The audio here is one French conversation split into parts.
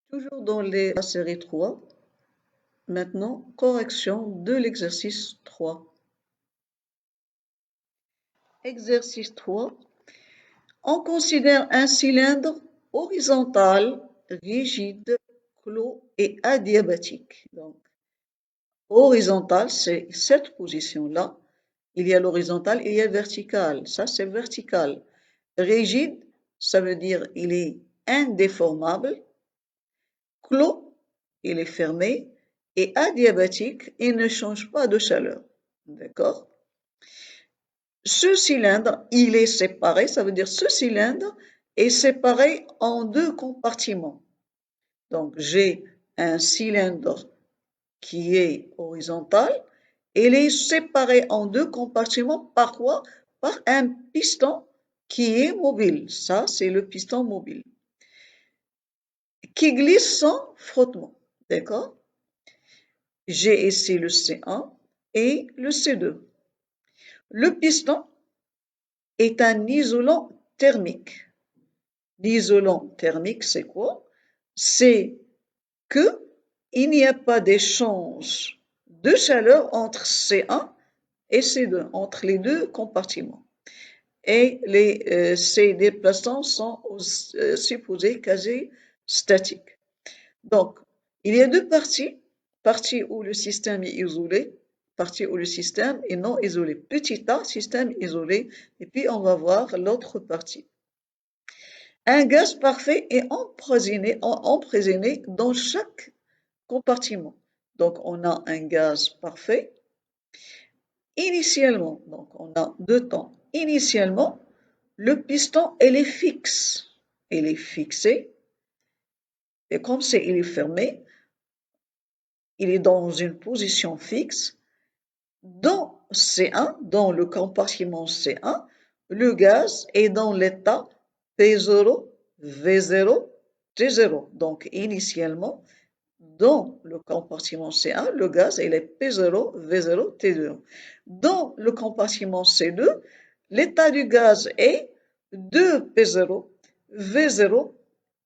Toujours dans la série 3, maintenant, correction de l'exercice 3. Exercice 3. On considère un cylindre horizontal, rigide, clos et adiabatique. Donc, horizontal, c'est cette position-là. Il y a l'horizontal, il y a le vertical. Ça, c'est vertical. Rigide, ça veut dire il est indéformable. Clos, il est fermé. Et adiabatique, il ne change pas de chaleur. D'accord? Ce cylindre, il est séparé, ça veut dire ce cylindre est séparé en deux compartiments. Donc, j'ai un cylindre qui est horizontal, et il est séparé en deux compartiments par quoi? Par un piston qui est mobile. Ça, c'est le piston mobile. Qui glisse sans frottement. D'accord? J'ai ici le C1 et le C2. Le piston est un isolant thermique. L'isolant thermique, c'est quoi? C'est que il n'y a pas d'échange de chaleur entre C1 et C2, entre les deux compartiments. Et ces déplacements sont supposés quasi statiques. Donc, il y a deux parties. Partie où le système est isolé, partie où le système est non isolé. Petit a, système isolé, et puis on va voir l'autre partie. Un gaz parfait est emprisonné dans chaque compartiment. Donc, on a un gaz parfait. Initialement, donc on a deux temps. Initialement, le piston, il est fixe. Il est fixé. Et comme il est fermé, il est dans une position fixe. Dans C1, dans le compartiment C1, le gaz est dans l'état P0, V0, T0. Donc, initialement, dans le compartiment C1, le gaz est P0, V0, T0. Dans le compartiment C2, l'état du gaz est 2P0, V0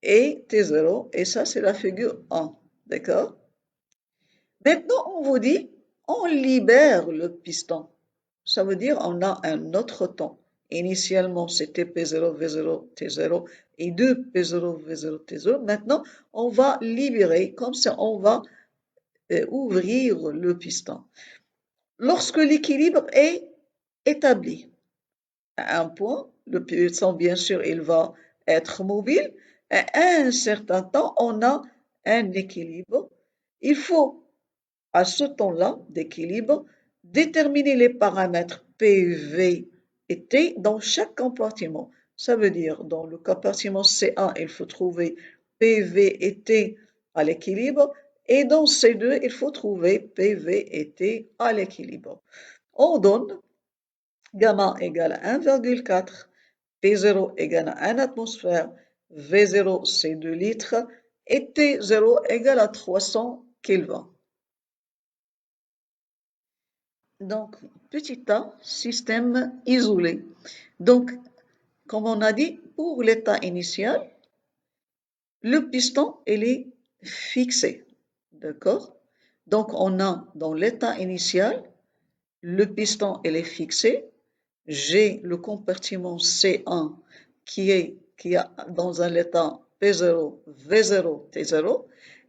et T0. Et ça, c'est la figure 1. D'accord? Maintenant, on vous dit, on libère le piston. Ça veut dire on a un autre temps. Initialement, c'était P0, V0, T0 et 2 P0, V0, T0. Maintenant, on va libérer, comme ça, on va ouvrir le piston. Lorsque l'équilibre est établi, à un point, le piston, bien sûr, il va être mobile. À un certain temps, on a un équilibre. Il faut, à ce temps-là d'équilibre, déterminer les paramètres P, V et T dans chaque compartiment. Ça veut dire, dans le compartiment C1, il faut trouver P, V et T à l'équilibre, et dans C2, il faut trouver P, V et T à l'équilibre. On donne gamma égale à 1,4, P0 égale à 1 atmosphère, V0 c'est 2 litres, et T0 égale à 300 Kelvin. Donc, petit a, système isolé. Donc, comme on a dit, pour l'état initial, le piston, il est fixé. D'accord? Donc, on a dans l'état initial, le piston, il est fixé. J'ai le compartiment C1 qui est dans un état P0, V0, T0,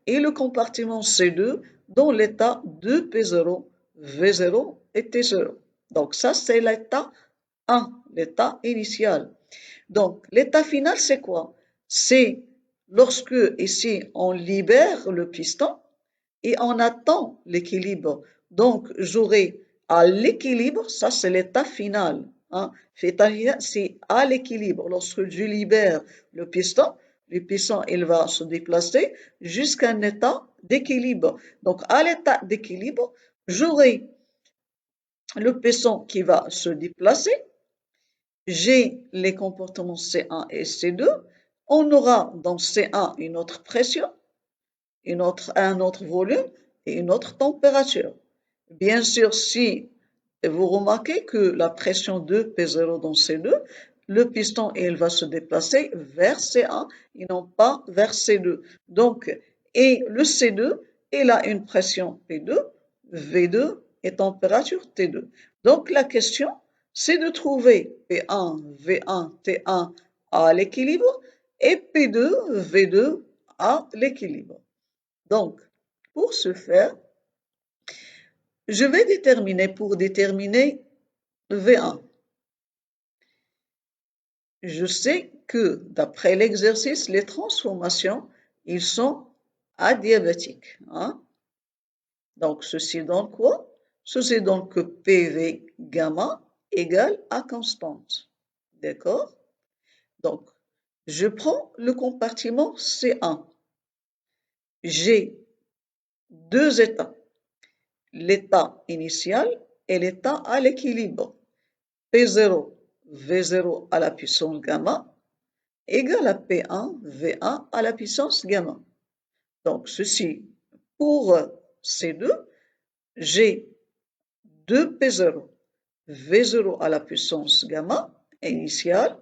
et le compartiment C2 dans l'état de P0, V0 et T0. Donc ça, c'est l'état 1, l'état initial. Donc l'état final, c'est quoi? C'est lorsque ici on libère le piston et on attend l'équilibre. Donc j'aurai à l'équilibre, ça c'est l'état final. Hein. C'est à l'équilibre. Lorsque je libère le piston il va se déplacer jusqu'à un état d'équilibre. Donc à l'état d'équilibre, j'aurai le piston qui va se déplacer. J'ai les comportements C1 et C2. On aura dans C1 une autre pression, un autre volume et une autre température. Bien sûr, si vous remarquez que la pression de P0 dans C2, le piston il va se déplacer vers C1 et non pas vers C2. Donc, et le C2, il a une pression P2, V2 et température T2. Donc la question, c'est de trouver P1, V1, T1 à l'équilibre et P2, V2 à l'équilibre. Donc, pour ce faire, je vais pour déterminer V1. Je sais que, d'après l'exercice, les transformations, ils sont adiabatiques. Hein? Donc, ceci donne quoi? Ceci donne que PV gamma égale à constante. D'accord? Donc, je prends le compartiment C1. J'ai deux états, l'état initial et l'état à l'équilibre. P0, V0 à la puissance gamma égale à P1, V1 à la puissance gamma. Donc, ceci, pour C2, j'ai 2P0, V0 à la puissance gamma initiale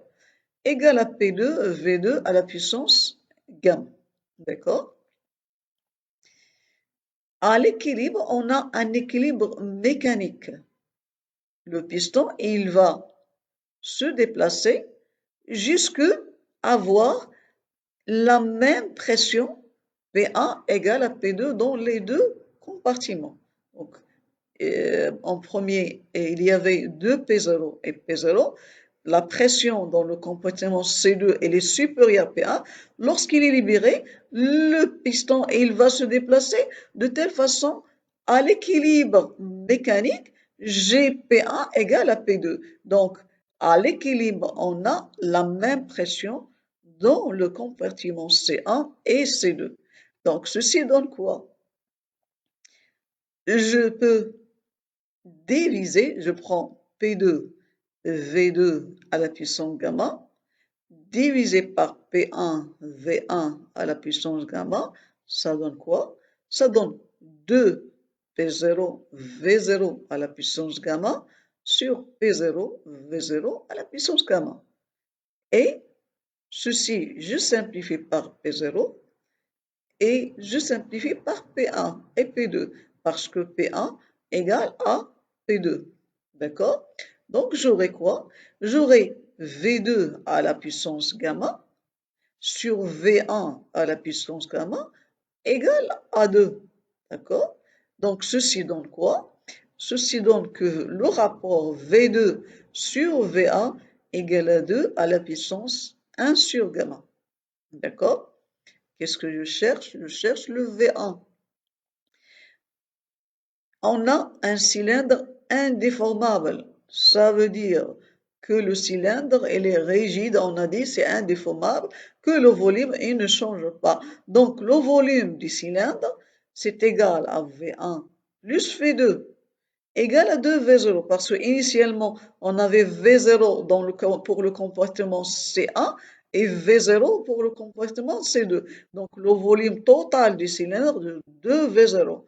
égale à P2, V2 à la puissance gamma. D'accord? À l'équilibre, on a un équilibre mécanique. Le piston, il va se déplacer jusqu'à avoir la même pression P1 égale à P2 dans les deux compartiments. Donc, en premier, il y avait deux P0 et P0. La pression dans le compartiment C2 elle est supérieure à P1. Lorsqu'il est libéré, le piston il va se déplacer de telle façon à l'équilibre mécanique GP1 égale à P2. Donc, à l'équilibre, on a la même pression dans le compartiment C1 et C2. Donc, ceci donne quoi? Je peux diviser, je prends P2, V2 à la puissance gamma, divisé par P1, V1 à la puissance gamma, ça donne quoi? Ça donne 2 P0, V0 à la puissance gamma sur P0, V0 à la puissance gamma. Et ceci, je simplifie par P0 et je simplifie par P1 et P2 parce que P1 égale à P2. D'accord? Donc j'aurai quoi? J'aurai V2 à la puissance gamma sur V1 à la puissance gamma égale à 2. D'accord? Donc ceci donne quoi? Ceci donne que le rapport V2 sur V1 égale à 2 à la puissance 1 sur gamma. D'accord? Qu'est-ce que je cherche? Je cherche le V1. On a un cylindre indéformable. Ça veut dire que le cylindre, il est rigide, on a dit c'est indéformable, que le volume, il ne change pas. Donc, le volume du cylindre, c'est égal à V1 plus V2, égal à 2V0, parce que initialement, on avait V0 pour le compartiment C1 et V0 pour le compartiment C2. Donc, le volume total du cylindre de 2V0.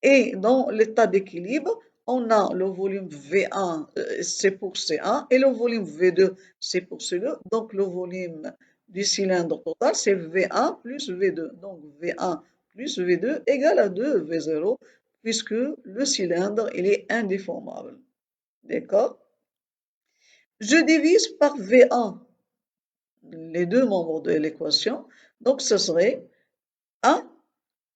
Et dans l'état d'équilibre, on a le volume V1, c'est pour C1, et le volume V2, c'est pour C2. Donc, le volume du cylindre total, c'est V1 plus V2. Donc, V1 plus V2 égale à 2 V0, puisque le cylindre, il est indéformable. D'accord? Je divise par V1 les deux membres de l'équation. Donc, ce serait 1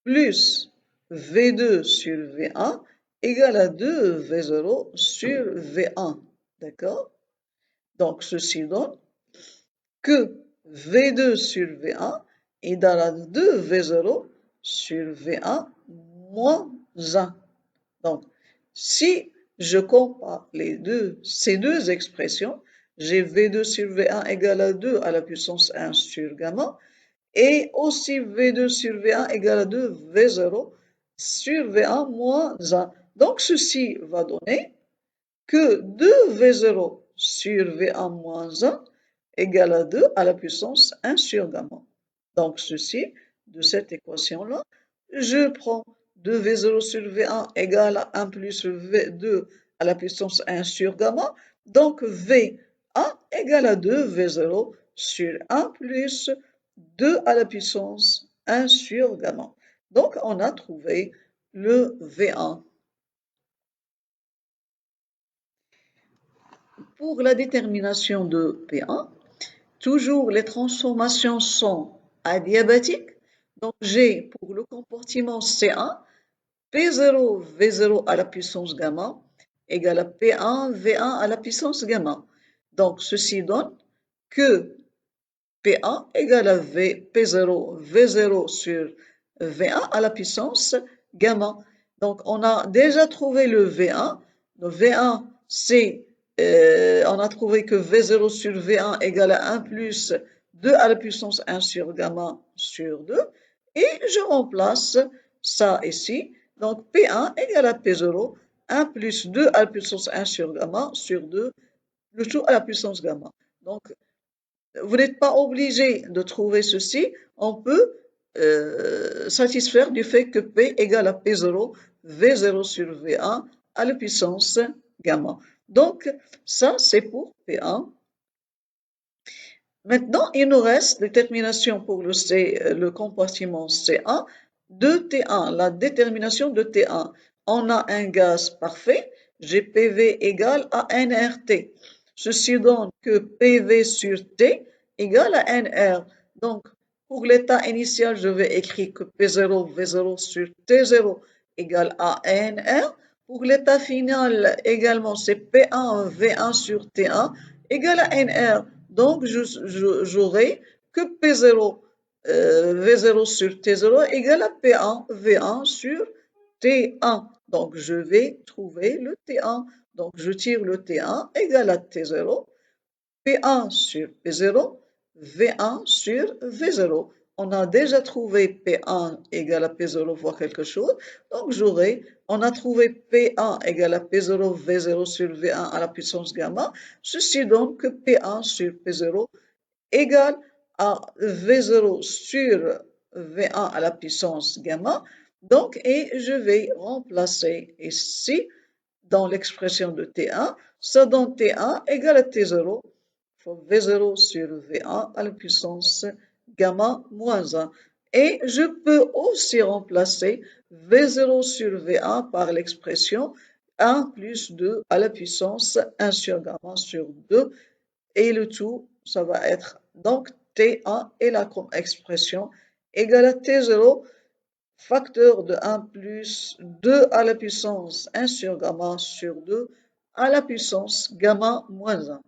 plus V2 sur V1 égale à 2 V0 sur V1. D'accord? Donc, ceci donne que V2 sur V1 égale à 2 V0 sur V1 moins 1. Donc, si je compare ces deux expressions, j'ai V2 sur V1 égale à 2 à la puissance 1 sur gamma, et aussi V2 sur V1 égale à 2 V0 sur V1 moins 1. Donc, ceci va donner que 2 V0 sur V1 moins 1 égale à 2 à la puissance 1 sur gamma. Donc, ceci, de cette équation-là, je prends 2 V0 sur V1 égale à 1 plus V2 à la puissance 1 sur gamma. Donc, V A égale à 2 V0 sur 1 plus 2 à la puissance 1 sur gamma. Donc, on a trouvé le V1. Pour la détermination de P1, toujours les transformations sont adiabatiques. Donc, j'ai pour le compartiment C1, P0 V0 à la puissance gamma égale à P1 V1 à la puissance gamma. Donc, ceci donne que P1 égale à P0 V0 sur V1 à la puissance gamma. Donc, on a déjà trouvé le V1. Le V1, c'est, on a trouvé que V0 sur V1 égale à 1 plus 2 à la puissance 1 sur gamma sur 2. Et je remplace ça ici. Donc, P1 égale à P0, 1 plus 2 à la puissance 1 sur gamma sur 2, le tout à la puissance gamma. Donc, vous n'êtes pas obligé de trouver ceci. On peut satisfaire du fait que P égale à P0, V0 sur V1 à la puissance gamma. Donc, ça, c'est pour P1. Maintenant, il nous reste détermination pour le compartiment C1 de T1, la détermination de T1. On a un gaz parfait, GPV égale à nRT. Ceci donne que PV sur T égale à nR. Donc, pour l'état initial, je vais écrire que P0, V0 sur T0 égale à nR. Pour l'état final, également, c'est P1, V1 sur T1 égale à nR. Donc, j'aurai que P0, V0 sur T0 égale à P1, V1 sur T1. Donc, je vais trouver le T1. Donc, je tire le T1 égale à T0, P1 sur P0, V1 sur V0. On a déjà trouvé P1 égale à P0 fois quelque chose. Donc, on a trouvé P1 égale à P0, V0 sur V1 à la puissance gamma. Ceci donne que P1 sur P0 égale à V0 sur V1 à la puissance gamma. Donc, et je vais remplacer ici dans l'expression de T1, ça donne T1 égale à T0 fois V0 sur V1 à la puissance gamma moins 1. Et je peux aussi remplacer V0 sur V1 par l'expression 1 plus 2 à la puissance 1 sur gamma sur 2. Et le tout, ça va être donc T1 et la expression égale à T0 facteur de 1 plus 2 à la puissance 1 sur gamma sur 2 à la puissance gamma moins 1.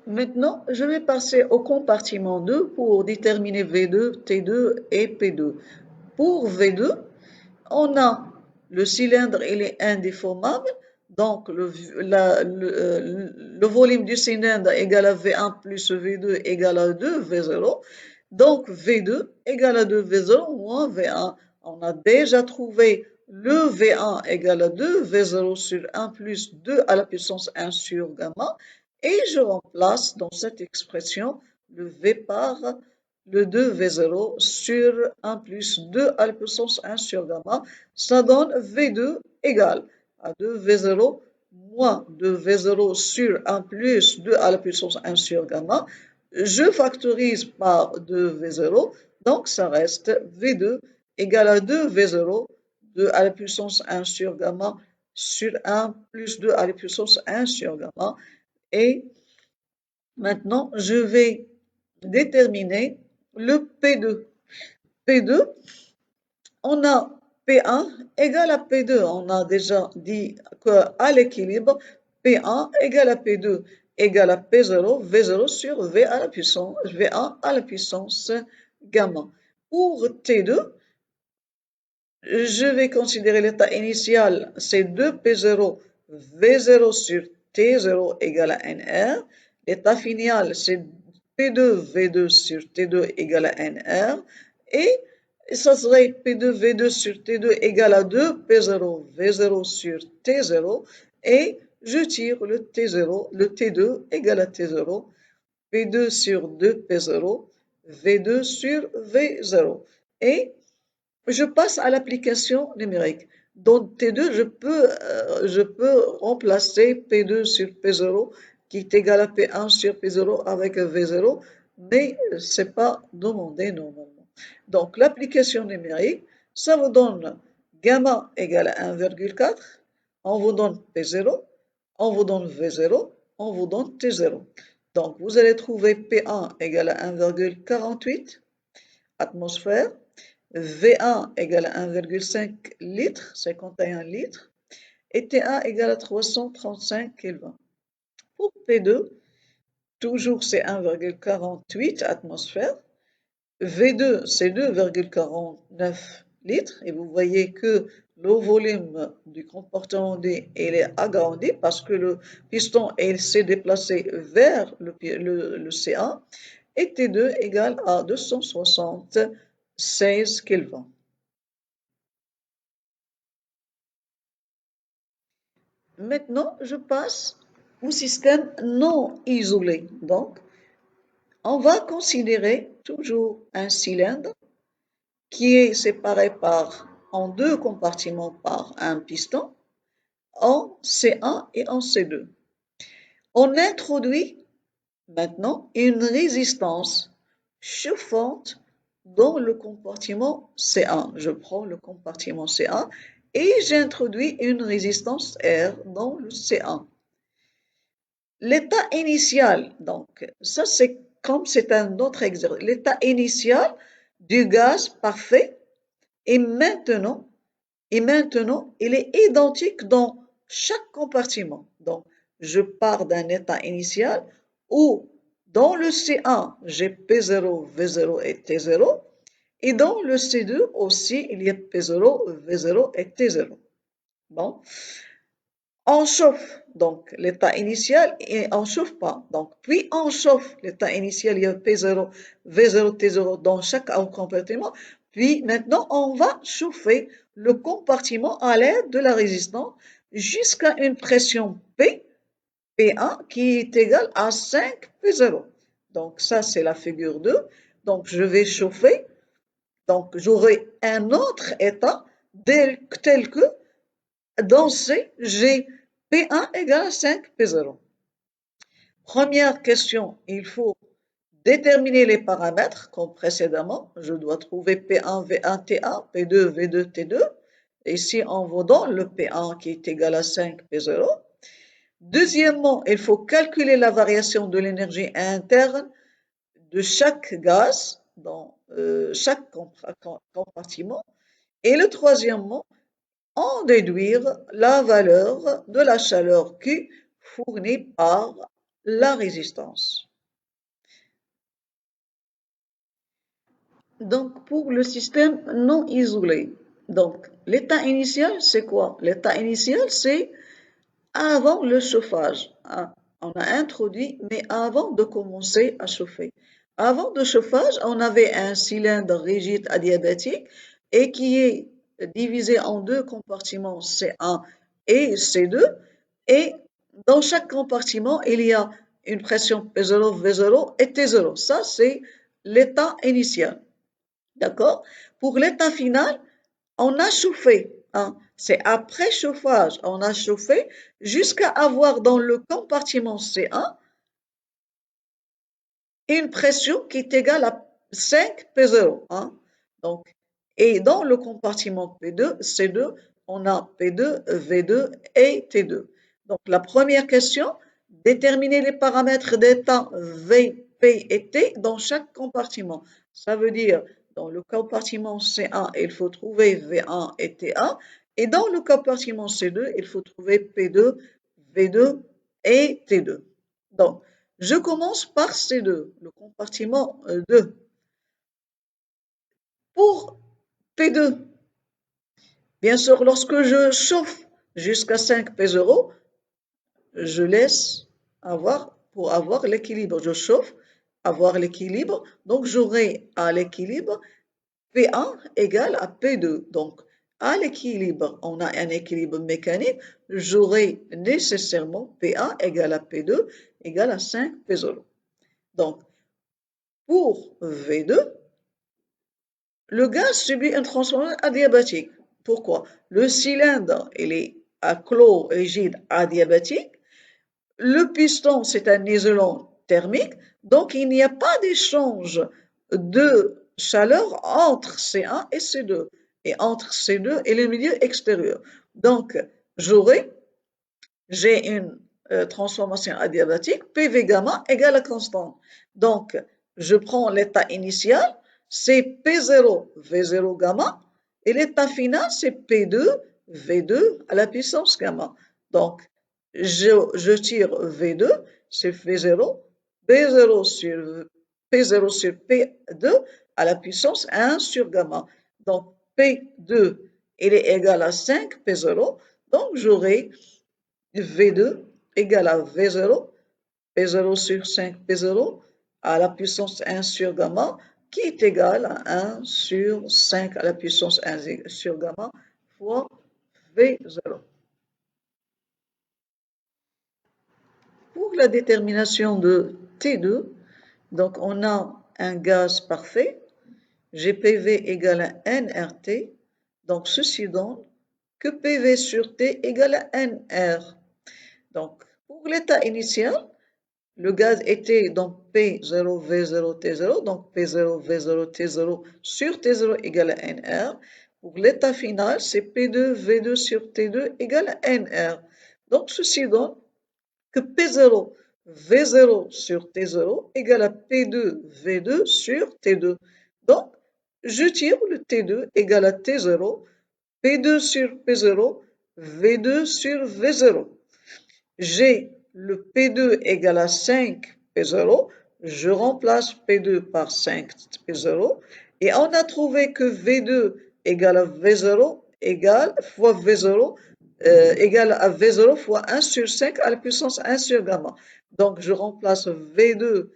Maintenant, je vais passer au compartiment 2 pour déterminer V2, T2 et P2. Pour V2, on a le cylindre, il est indéformable, donc le volume du cylindre égale à V1 plus V2 égale à 2 V0. Donc V2 égale à 2 V0 moins V1. On a déjà trouvé le V1 égale à 2 V0 sur 1 plus 2 à la puissance 1 sur gamma. Et je remplace dans cette expression le V par le 2V0 sur 1 plus 2 à la puissance 1 sur gamma. Ça donne V2 égale à 2V0 moins 2V0 sur 1 plus 2 à la puissance 1 sur gamma. Je factorise par 2V0, donc ça reste V2 égale à 2V0, 2 à la puissance 1 sur gamma sur 1 plus 2 à la puissance 1 sur gamma. Et maintenant, je vais déterminer le P2. P2, on a P1 égale à P2. On a déjà dit qu'à l'équilibre, P1 égale à P2 égale à P0, V0 sur V à la puissance, V1 à la puissance gamma. Pour T2, je vais considérer l'état initial, c'est 2P0, V0 sur T0 égale à NR. L'état final, c'est P2, V2 sur T2 égale à NR. Et ça serait P2, V2 sur T2 égale à 2, P0, V0 sur T0. Et je tire le T0, le T2 égale à T0, P2 sur 2, P0, V2 sur V0. Et je passe à l'application numérique. dans T2, je peux remplacer P2 sur P0 qui est égal à P1 sur P0 avec V0, mais c'est pas demandé normalement. Donc l'application numérique, ça vous donne gamma égale à 1,4, on vous donne P0, on vous donne V0, on vous donne T0. Donc vous allez trouver P1 égale à 1,48 atmosphères, V1 égale à 1,5 litres, 51 litres, et T1 égale à 335 Kelvin. Pour P2, toujours c'est 1,48 atmosphères, V2 c'est 2,49 litres, et vous voyez que le volume du comportement D il est agrandi parce que le piston s'est déplacé vers le C1, et T2 égale à 276 Kelvin. Maintenant, je passe au système non isolé. Donc, on va considérer toujours un cylindre qui est séparé en deux compartiments par un piston, en C1 et en C2. On introduit maintenant une résistance chauffante dans le compartiment C1. Je prends le compartiment C1 et j'introduis une résistance R dans le C1. L'état initial, donc ça c'est comme c'est un autre exercice, l'état initial du gaz parfait est maintenant, il est identique dans chaque compartiment. Donc je pars d'un état initial où dans le C1 j'ai P0, V0 et T0, et dans le C2 aussi il y a P0, V0 et T0. Bon. On chauffe donc l'état initial et on chauffe pas. Donc, puis on chauffe l'état initial, il y a P0, V0, T0 dans chaque compartiment. Puis maintenant, on va chauffer le compartiment à l'aide de la résistance jusqu'à une pression P, P1 qui est égale à 5 P0. Donc, ça, c'est la figure 2. Donc, je vais chauffer. Donc, j'aurai un autre état tel que dans C, j'ai P1 égale à 5 P0. Première question, il faut déterminer les paramètres comme précédemment. Je dois trouver P1, V1, T1, P2, V2, T2. Ici, on vous donne le P1 qui est égal à 5 P0. Deuxièmement, il faut calculer la variation de l'énergie interne de chaque gaz dans chaque compartiment. Et le troisièmement, en déduire la valeur de la chaleur Q fournie par la résistance. Donc, pour le système non isolé, donc l'état initial, c'est quoi? L'état initial, c'est avant le chauffage. On a introduit, mais avant de commencer à chauffer. Avant le chauffage, on avait un cylindre rigide adiabatique et qui est divisé en deux compartiments C1 et C2. Et dans chaque compartiment, il y a une pression P0, V0 et T0. Ça, c'est l'état initial. D'accord? Pour l'état final, on a chauffé. C'est après chauffage, on a chauffé jusqu'à avoir dans le compartiment C1 une pression qui est égale à 5 P0. Donc, et dans le compartiment P2, C2, on a P2, V2 et T2. Donc la première question, déterminer les paramètres d'état V, P et T dans chaque compartiment. Ça veut dire, dans le compartiment C1, il faut trouver V1 et T1. Et dans le compartiment C2, il faut trouver P2, V2 et T2. Donc, je commence par C2, le compartiment 2. Pour P2, bien sûr, lorsque je chauffe jusqu'à 5 P0, je laisse pour avoir l'équilibre. Je chauffe, avoir l'équilibre. Donc, j'aurai à l'équilibre P1 égale à P2. Donc, à l'équilibre, on a un équilibre mécanique. J'aurai nécessairement P1 égale à P2 égale à 5 P0. Donc, pour V2, le gaz subit une transformation adiabatique. Pourquoi? Le cylindre, il est à clos rigide adiabatique. Le piston, c'est un isolant thermique, donc il n'y a pas d'échange de chaleur entre C1 et C2, et entre C2 et le milieu extérieur. Donc, j'ai une transformation adiabatique, PV gamma égale à constante. Donc, je prends l'état initial, c'est P0, V0 gamma, et l'état final, c'est P2, V2 à la puissance gamma. Donc, je tire V2, c'est V0, B0 sur P0 sur P2 à la puissance 1 sur gamma. Donc, P2, il est égal à 5 P0, donc j'aurai V2 égale à V0, P0 sur 5 P0 à la puissance 1 sur gamma, qui est égal à 1 sur 5 à la puissance 1 sur gamma fois V0. Pour la détermination de T2, donc on a un gaz parfait, GPV égale à nRT, donc ceci donne que PV sur T égale à nR. Donc, pour l'état initial, le gaz était donc P0, V0, T0, donc P0, V0, T0 sur T0 égale à nR. Pour l'état final, c'est P2, V2 sur T2 égale à nR. Donc, ceci donne que P0, V0 sur T0 égale à P2, V2 sur T2. Donc, je tire le T2 égale à T0, P2 sur P0, V2 sur V0. J'ai le P2 égale à 5 P0, je remplace P2 par 5 P0, et on a trouvé que V2 égale à V0 égale fois V0 égale à V0 fois 1 sur 5 à la puissance 1 sur gamma. Donc je remplace V2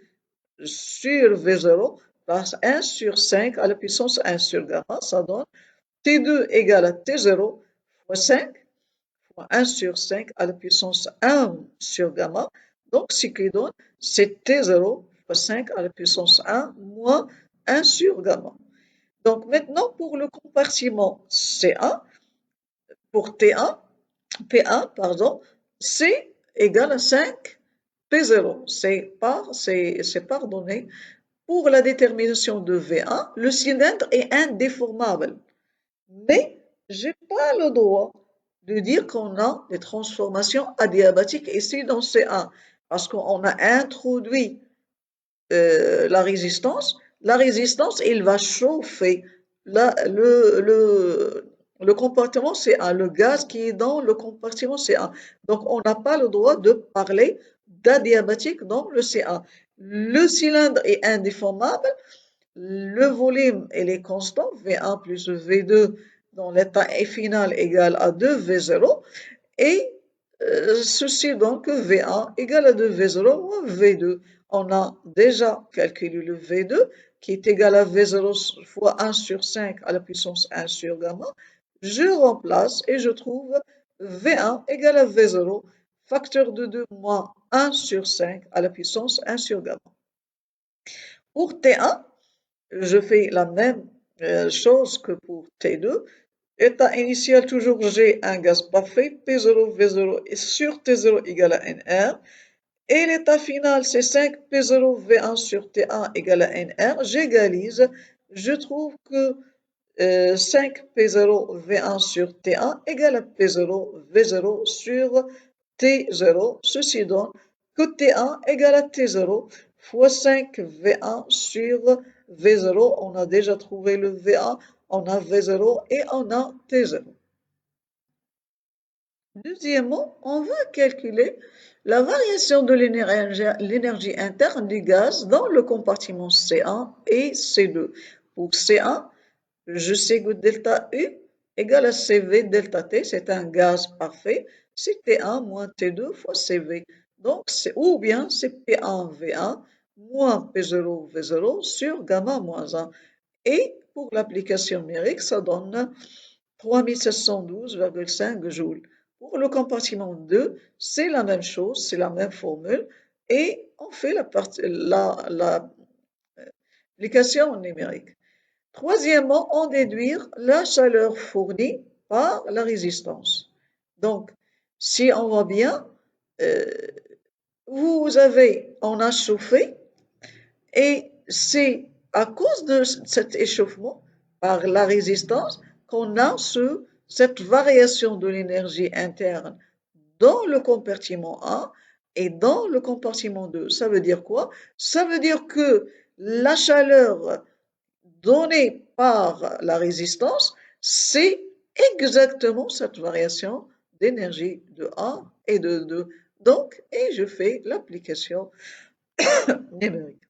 sur V0 par 1 sur 5 à la puissance 1 sur gamma, ça donne T2 égale à T0 fois 5 fois 1 sur 5 à la puissance 1 sur gamma. Donc, ce qui donne, c'est T0 fois 5 à la puissance 1 moins 1 sur gamma. Donc, maintenant, pour le compartiment C1, pour T1, P1, pardon, C égale à 5 P0. C'est pardonné. Pour la détermination de V1, le cylindre est indéformable. Mais je n'ai pas le droit de dire qu'on a des transformations adiabatiques ici dans C1, parce qu'on a introduit la résistance. La résistance, il va chauffer le compartiment C1, le gaz qui est dans le compartiment C1. Donc, on n'a pas le droit de parler d'adiabatique dans le C1. Le cylindre est indéformable, le volume il est constant, V1 plus V2 dans l'état final égal à 2V0, et ceci donc V1 égale à 2V0 moins V2. On a déjà calculé le V2 qui est égal à V0 fois 1 sur 5 à la puissance 1 sur gamma. Je remplace et je trouve V1 égale à V0, facteur de 2 moins 1 sur 5 à la puissance 1 sur gamma. Pour T1, je fais la même chose que pour T2. État initial, toujours j'ai un gaz parfait, P0, V0 et sur T0 égale à NR. Et l'état final, c'est 5 P0, V1 sur T1 égale à NR. J'égalise, je trouve que 5 P0, V1 sur T1 égale à P0, V0 sur T0. Ceci donne que T1 égale à T0 fois 5 V1 sur V0. On a déjà trouvé le V1, on a V0 et on a T0. Deuxièmement, on va calculer la variation de l'énergie interne du gaz dans le compartiment C1 et C2. Pour C1, je sais que delta U égale à CV delta T, c'est un gaz parfait, c'est T1 moins T2 fois CV. Donc, ou bien c'est P1 V1 moins P0 V0 sur gamma moins 1. Et pour l'application numérique, ça donne 3712,5 joules. Pour le compartiment 2, c'est la même chose, c'est la même formule, et on fait l'application numérique. Troisièmement, on déduire la chaleur fournie par la résistance. Donc, si on voit bien, on a chauffé et c'est à cause de cet échauffement par la résistance qu'on a cette variation de l'énergie interne dans le compartiment A et dans le compartiment 2. Ça veut dire quoi? Ça veut dire que la chaleur donnée par la résistance, c'est exactement cette variation d'énergie de A et de 2. Donc, et je fais l'application numérique.